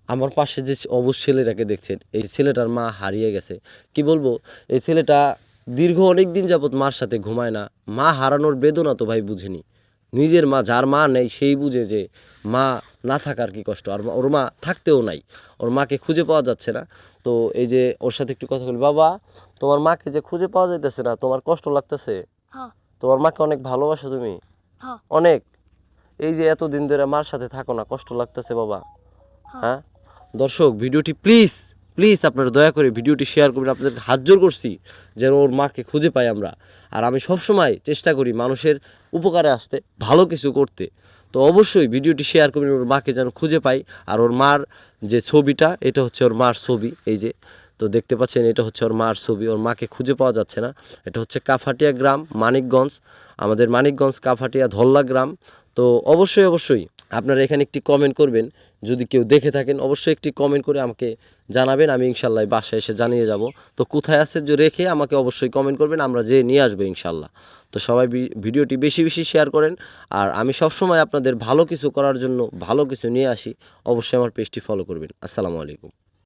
আমার পাশে যে অবশ ছেলেটাকে দেখছেন, এই ছেলেটার মা হারিয়ে গেছে। কি বলবো, এই ছেলেটা দীর্ঘ অনেক দিন যাবৎ মার সাথে ঘুমায় না। মা হারানোর বেদনা তো ভাই বুঝেনি। নিজের মা, যার মা নেই সেই বুঝে যে মা না থাকার কি কষ্ট, আর ওর মা থাকতেও নাই, ওর মাকে খুঁজে পাওয়া যাচ্ছে না। তো এই যে ওর সাথে একটু কথা বলি, বাবা তোমার মাকে যে খুঁজে পাওয়া যাইতেছে না, তোমার কষ্ট লাগতেছে? হ্যাঁ তোমার মাকে অনেক ভালোবাসো তুমি? হ্যাঁ অনেক। এই যে এতদিন ধরে মার সাথে থাকো না, কষ্ট লাগতেছে বাবা? হ্যাঁ হ্যাঁ। দর্শক, ভিডিওটি প্লিজ প্লিজ আপনারা দয়া করে ভিডিওটি শেয়ার করবেন। আপনাদেরকে হাত জোর করছি যেন ওর মাকে খুঁজে পাই আমরা। আর আমি সবসময় চেষ্টা করি মানুষের উপকারে আসতে, ভালো কিছু করতে। তো অবশ্যই ভিডিওটি শেয়ার করবেন, ওর মাকে যেন খুঁজে পাই। আর ওর মার যে ছবিটা, এটা হচ্ছে ওর মার ছবি। এই যে তো দেখতে পাচ্ছেন, এটা হচ্ছে ওর মার ছবি। ওর মাকে খুঁজে পাওয়া যাচ্ছে না। এটা হচ্ছে কাফাটিয়া গ্রাম, মানিকগঞ্জ, আমাদের মানিকগঞ্জ কাফাটিয়া ধল্লা গ্রাম। তো অবশ্যই অবশ্যই আপনারা এখানে একটি কমেন্ট করবেন। যদি কেউ দেখে থাকেন অবশ্যই একটি কমেন্ট করে আমাকে জানাবেন, আমি ইনশাল্লাহ বাসায় এসে জানিয়ে যাব। তো কোথায় আছে যে রেখে আমাকে অবশ্যই কমেন্ট করবেন, আমরা যেয়ে নিয়ে আসবো ইনশাল্লাহ। তো সবাই ভিডিওটি বেশি বেশি শেয়ার করেন। আর আমি সবসময় আপনাদের ভালো কিছু করার জন্য ভালো কিছু নিয়ে আসি। অবশ্যই আমার পেজটি ফলো করবেন। আসসালামু আলাইকুম।